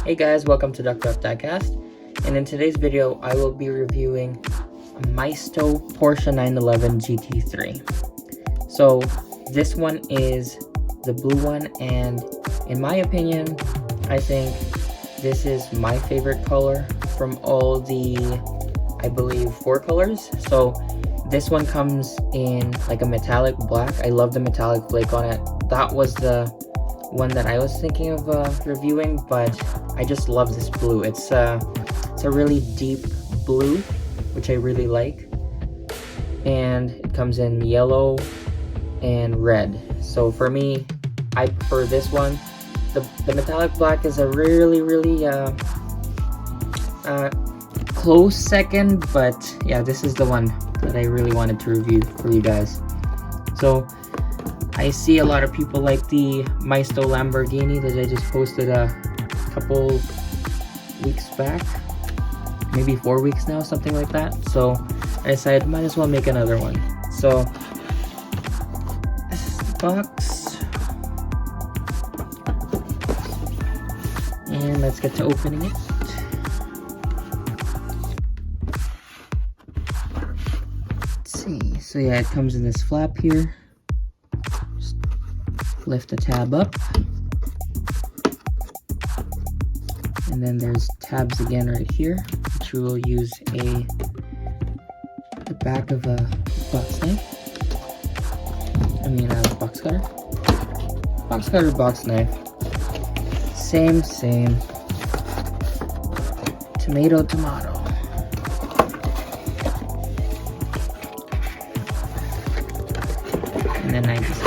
Hey guys, welcome to Diecast, and in today's video I will be reviewing a Maisto Porsche 911 GT3. So this one is the blue one, and in my opinion I think this is my favorite color from all the, I believe, 4 colors. So this one comes in like a metallic black. I love the metallic flake on it. That was the one that I was thinking of reviewing, but I just love this blue. It's a really deep blue, which I really like, and it comes in yellow and red. So for me, I prefer this one. The metallic black is a really close second, but yeah, this is the one that I really wanted to review for you guys. So I see a lot of people like the Maisto Lamborghini that I just posted a couple weeks back, maybe 4 weeks now, something like that. So I decided might as well make another one. So this is the box, and let's get to opening it. Let's see. So yeah, it comes in this flap here. Just lift the tab up, and then there's tabs again right here, which we will use the back of a box knife. Box cutter. Box cutter, box knife. Same. Tomato. And then I just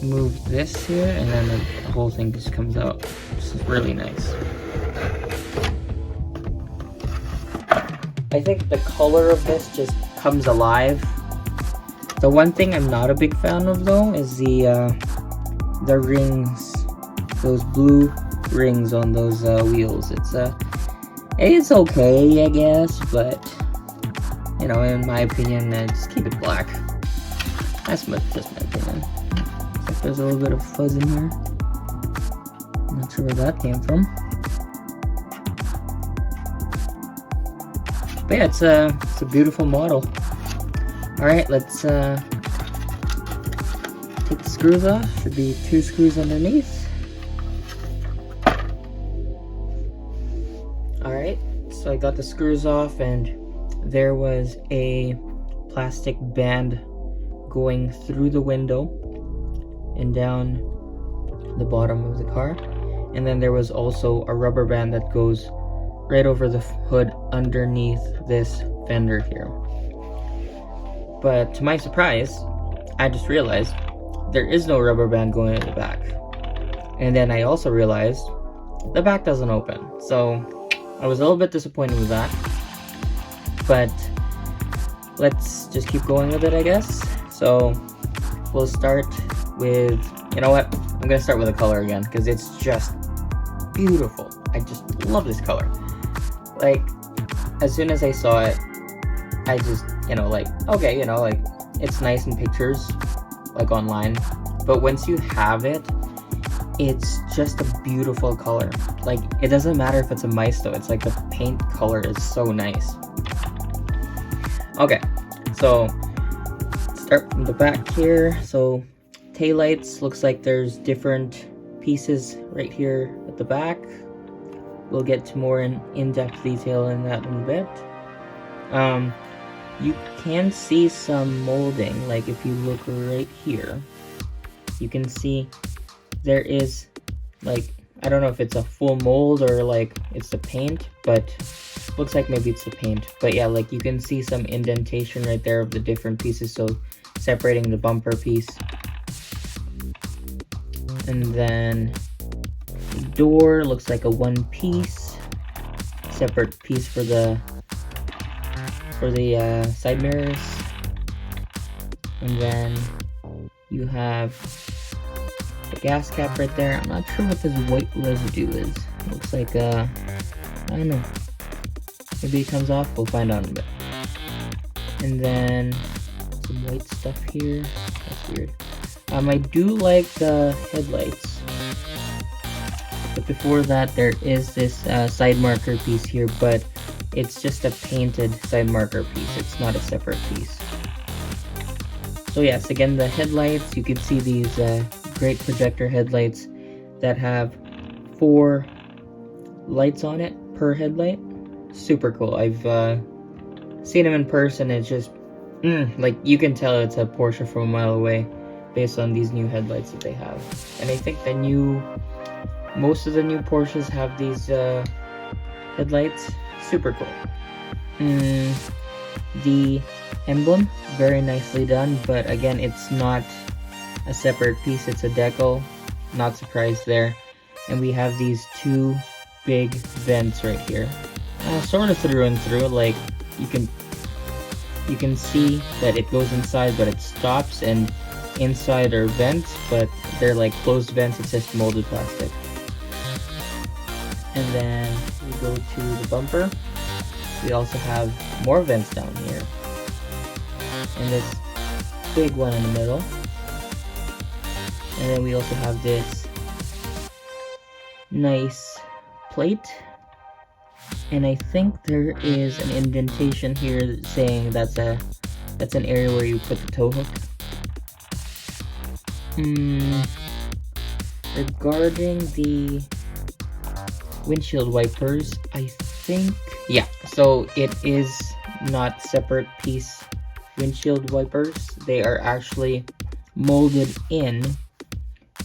move this here, and then the whole thing just comes out. This is really nice. I think the color of this just comes alive. The one thing I'm not a big fan of though is the rings, those blue rings on those wheels. It's okay, I guess, but you know, in my opinion, just keep it black. That's just my opinion. Looks like there's a little bit of fuzz in here. I'm not sure where that came from. But yeah, it's a beautiful model. Alright, let's take the screws off. Should be 2 screws underneath. Alright, so I got the screws off, and there was a plastic band going through the window and down the bottom of the car. And then there was also a rubber band that goes right over the hood underneath this fender here. But to my surprise, I just realized there is no rubber band going in the back. And then I also realized the back doesn't open. So I was a little bit disappointed with that. But let's just keep going with it, I guess. So we'll start with, you know what? I'm gonna start with the color again, because it's just beautiful. I just love this color. Like, as soon as I saw it, I just, okay, it's nice in pictures, like online, but once you have it, it's just a beautiful color. Like, it doesn't matter if it's a Maisto, it's like the paint color is so nice. Okay, so start from the back here. So taillights, looks like there's different pieces right here at the back. We'll get to more in-depth detail in that in a bit. You can see some molding, like if you look right here, you can see there is, like, I don't know if it's a full mold or like it's the paint, but looks like maybe it's the paint. But yeah, like you can see some indentation right there of the different pieces, so separating the bumper piece. And then the door looks like a one piece, separate piece for the side mirrors. And then you have the gas cap right there. I'm not sure what this white residue is. It looks like I don't know, maybe it comes off, we'll find out in a bit. And then some white stuff here, that's weird. I do like the headlights. But before that, there is this side marker piece here, but it's just a painted side marker piece. It's not a separate piece. So yes, again, the headlights, you can see these great projector headlights that have 4 lights on it per headlight. Super cool. I've seen them in person. It's just like, you can tell it's a Porsche from a mile away based on these new headlights that they have. And I think most of the new Porsches have these headlights. Super cool. The emblem, very nicely done, but again, it's not a separate piece, it's a decal. Not surprised there. And we have these 2 big vents right here, sort of through and through. Like, you can see that it goes inside, but it stops, and inside are vents, but they're like closed vents. It's just molded plastic. And then we go to the bumper. We also have more vents down here, and this big one in the middle. And then we also have this nice plate, and I think there is an indentation here saying that's an area where you put the tow hook. Regarding the windshield wipers, I think, yeah, so it is not separate piece windshield wipers. They are actually molded in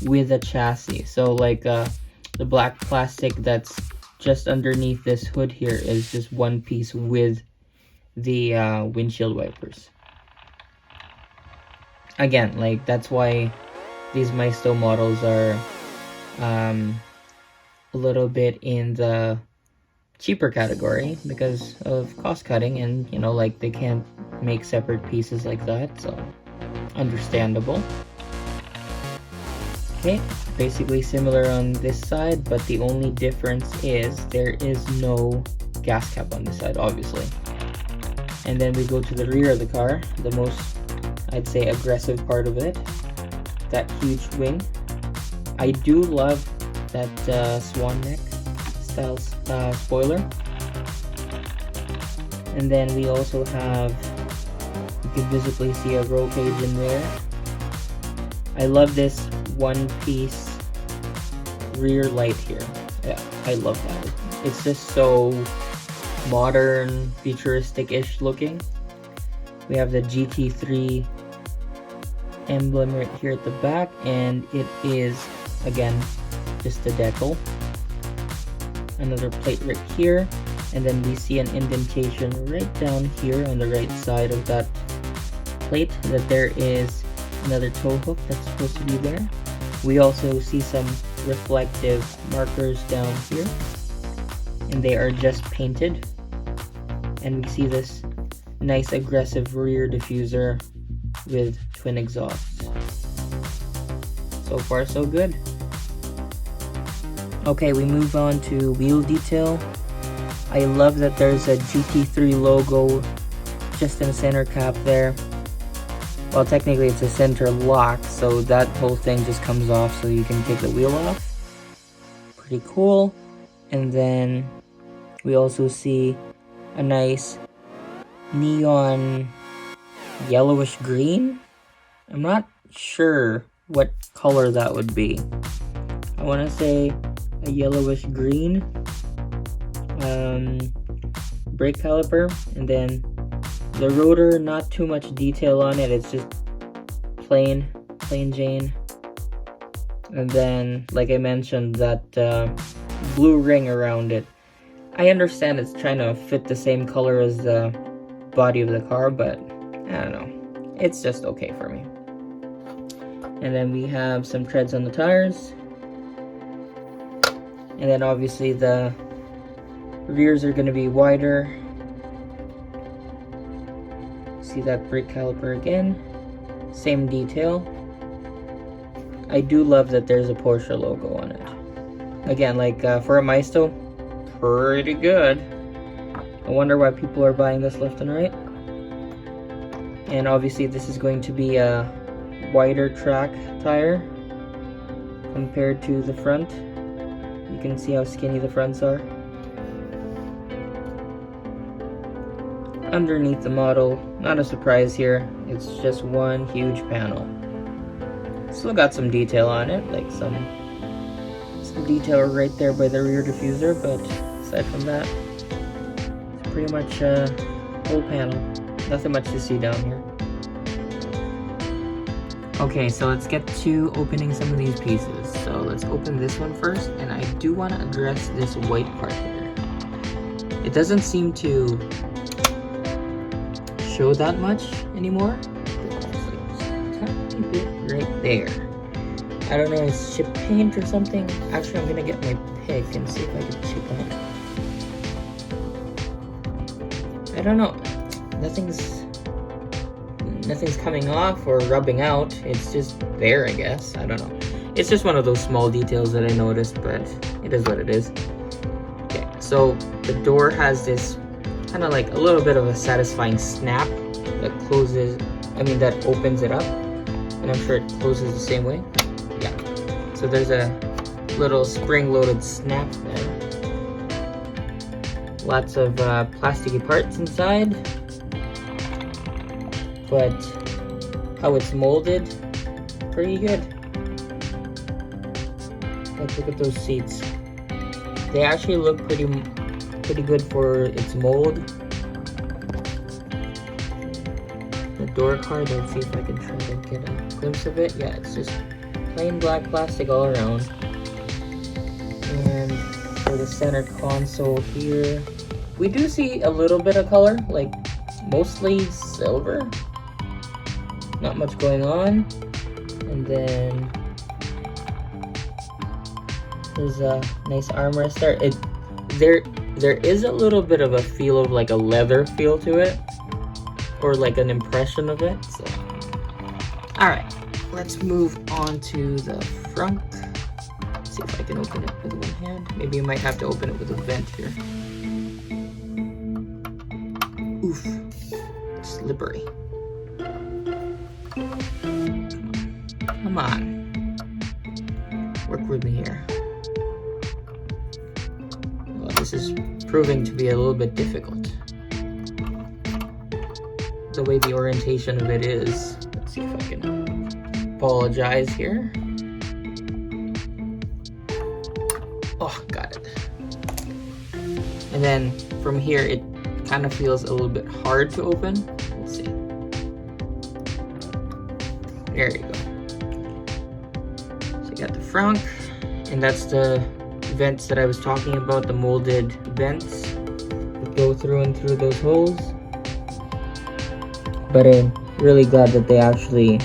with a chassis. So like the black plastic that's just underneath this hood here is just one piece with the windshield wipers. Again, like, that's why these Maisto models are a little bit in the cheaper category because of cost cutting, and you know, like, they can't make separate pieces like that, so understandable. Okay, basically similar on this side, but the only difference is there is no gas cap on this side, obviously. And then we go to the rear of the car, the most, I'd say, aggressive part of it, that huge wing. I do love that swan neck style spoiler. And then we also have, you can visibly see a roll cage in there. I love this one piece rear light here. Yeah, I love that. It's just so modern, futuristic-ish looking. We have the GT3 emblem right here at the back, and it is, again, just a decal. Another plate right here, and then we see an indentation right down here on the right side of that plate that there is another tow hook that's supposed to be there. We also see some reflective markers down here, and they are just painted. And we see this nice aggressive rear diffuser with twin exhausts. So far so good. Okay, we move on to wheel detail. I love that there's a GT3 logo just in the center cap there. Well, technically it's a center lock, so that whole thing just comes off so you can take the wheel off. Pretty cool. And then we also see a nice neon yellowish green. I'm not sure what color that would be. I want to say a yellowish green brake caliper, and then the rotor, not too much detail on it, it's just plain Jane. And then, like I mentioned, that blue ring around it. I understand it's trying to fit the same color as the body of the car, but I don't know, it's just okay for me. And then we have some treads on the tires, and then obviously the rears are going to be wider. See that brake caliper again, same detail. I do love that there's a Porsche logo on it. Again, like for a Maisto, pretty good. I wonder why people are buying this left and right. And obviously this is going to be a wider track tire compared to the front. You can see how skinny the fronts are. Underneath the model, not a surprise here, it's just one huge panel. Still got some detail on it, like some detail right there by the rear diffuser, but aside from that, it's pretty much a whole panel. Nothing much to see down here. Okay, so let's get to opening some of these pieces. So let's open this one first, and I do want to address this white part here. It doesn't seem to show that much anymore. There's like just a tiny bit right there. I don't know, it's chip paint or something. Actually, I'm gonna get my pick and see if I can chip on it. I don't know. Nothing's coming off or rubbing out. It's just there, I guess. I don't know. It's just one of those small details that I noticed, but it is what it is. Okay, so the door has this kind of like a little bit of a satisfying snap that that opens it up. And I'm sure it closes the same way. Yeah. So there's a little spring-loaded snap there. Lots of plasticky parts inside. But how it's molded, pretty good. Like, look at those seats. They actually look pretty good for its mold. The door card, let's see if I can try to get a glimpse of it. Yeah, it's just plain black plastic all around. And for the center console here, we do see a little bit of color, like mostly silver. Not much going on. And then there's a nice armrest there. There is a little bit of a feel of like a leather feel to it, or like an impression of it. So, all right, let's move on to the front. Let's see if I can open it with one hand. Maybe you might have to open it with a vent here. Oof, slippery. Come on, work with me here. Well, this is proving to be a little bit difficult. The way the orientation of it is. Let's see if I can apologize here. Oh, got it. And then from here, it kind of feels a little bit hard to open. Let's see. There you go. So you got the front, and that's the vents that I was talking about, the molded vents that go through and through those holes. But I'm really glad that they actually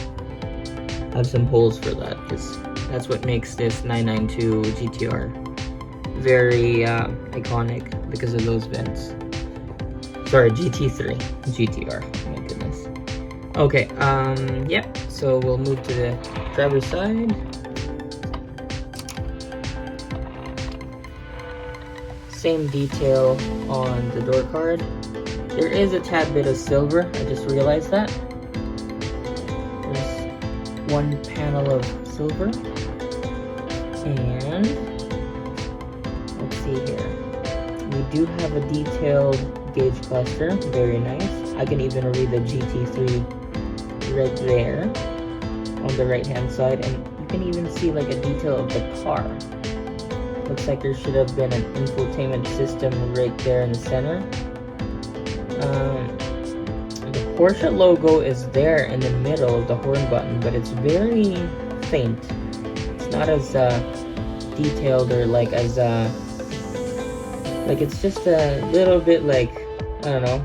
have some holes for that, because that's what makes this 992 GTR very iconic, because of those vents. Sorry, GT3 GTR. Oh my goodness. Okay, yep. So we'll move to the driver's side. Same detail on the door card. There is a tad bit of silver. I just realized that. There's one panel of silver. And let's see here. We do have a detailed gauge cluster. Very nice. I can even read the GT3 right there on the right hand side, and you can even see like a detail of the car. Looks like there should have been an infotainment system right there in the center. The Porsche logo is there in the middle of the horn button, but it's very faint. It's not as detailed, or like as like it's just a little bit like, I don't know,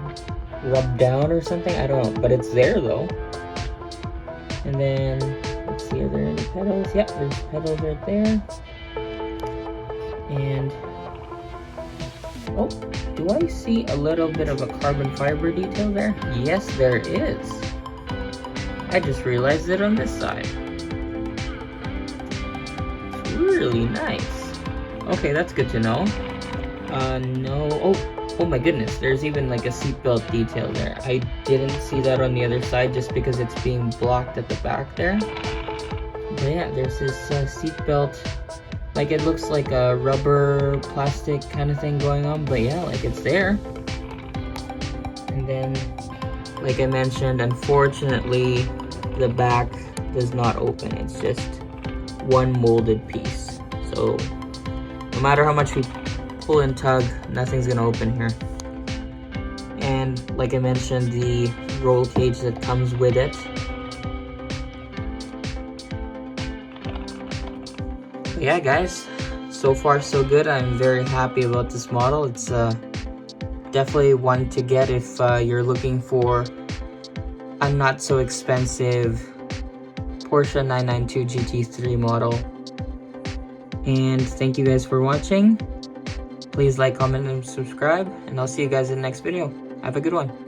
rubbed down or something. I don't know, but it's there though. And then let's see, are there any pedals? Yep, there's pedals right there. And oh, do I see a little bit of a carbon fiber detail there? Yes, there is. I just realized it on this side. It's really nice. Okay, that's good to know. No. Oh my goodness, there's even like a seatbelt detail there. I didn't see that on the other side just because it's being blocked at the back there. But yeah, there's this seatbelt Like, it looks like a rubber plastic kind of thing going on, but yeah, like, it's there. And then, like I mentioned, unfortunately, the back does not open. It's just one molded piece. So no matter how much we pull and tug, nothing's gonna open here. And like I mentioned, the roll cage that comes with it. But yeah, guys, so far so good. I'm very happy about this model. It's definitely one to get if you're looking for a not so expensive Porsche 992 GT3 model. And thank you guys for watching. Please like, comment, and subscribe, and I'll see you guys in the next video. Have a good one.